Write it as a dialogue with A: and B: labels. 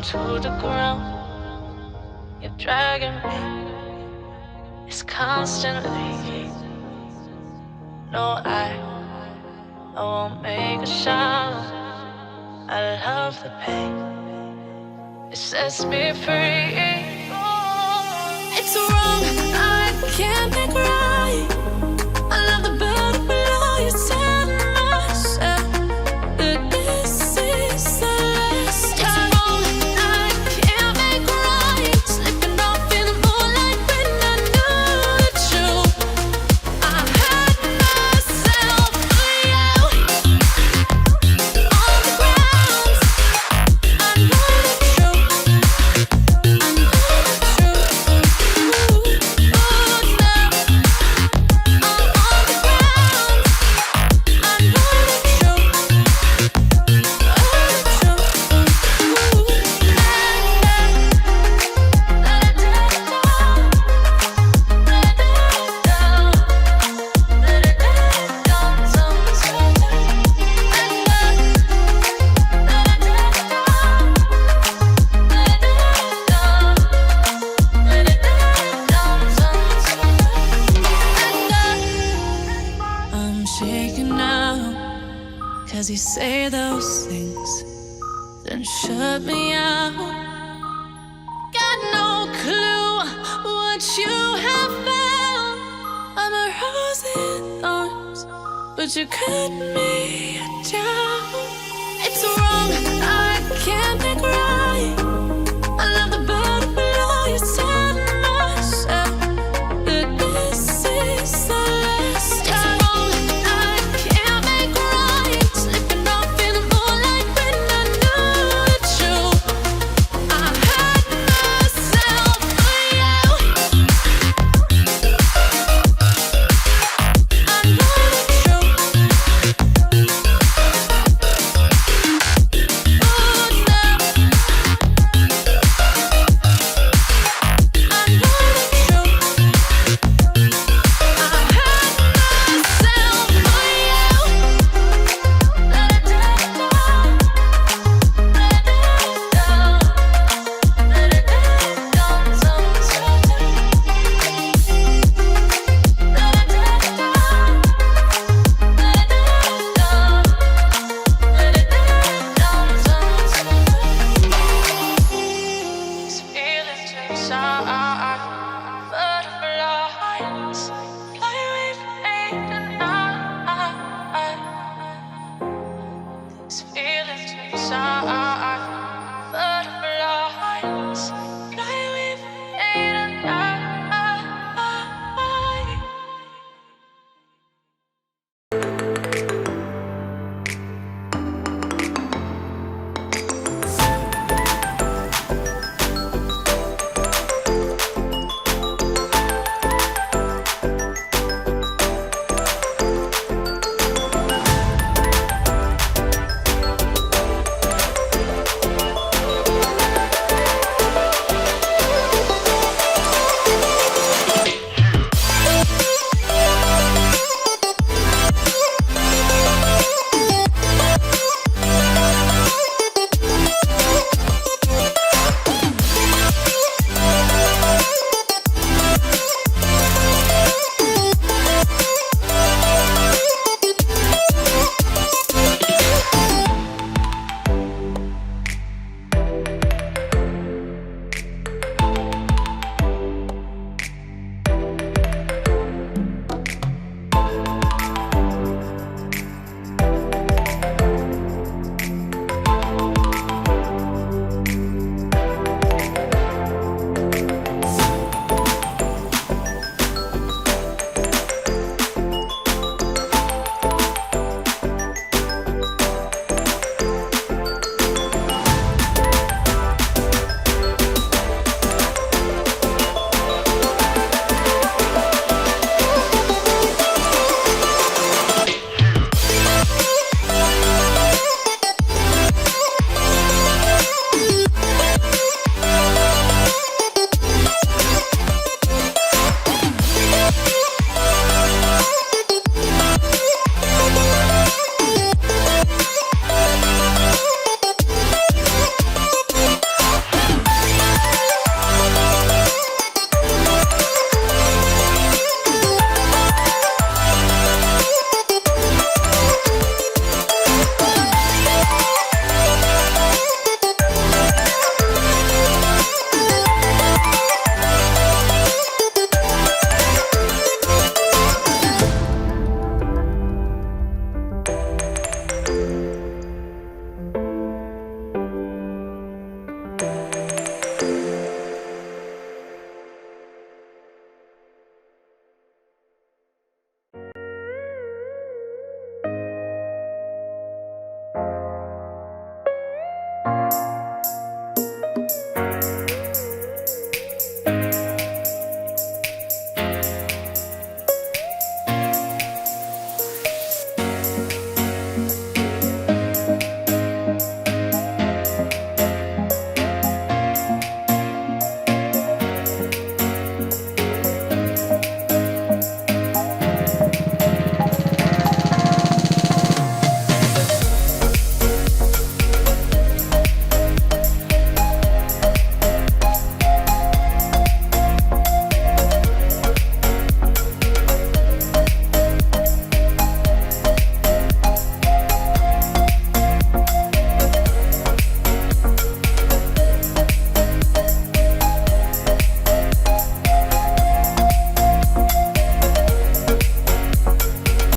A: to the ground. You're dragging me. It's constantly. No, I won't make a sound. I love the pain. It sets me free. It's wrong, I can't make right. I love the better below. You tell myself that this is the last time. It's wrong, I can't make right. Slipping off in the moonlight when I knew the truth. I had myself for you. On the ground, I know the truth. I know the truth. Ooh, now I'm on the ground. I know the truth. I'm shaking now, 'cause you say those things, then shut me out. Got no clue what you have found. I'm a rose in thorns, but you cut me down. It's wrong, I can't make right. I love the better below. You tell myself that this is the last time. It's wrong, I can't make right. Slipping off in the moonlight when I knew the truth. I had myself for you. I know the truth. Oh, now I know the These feelings inside.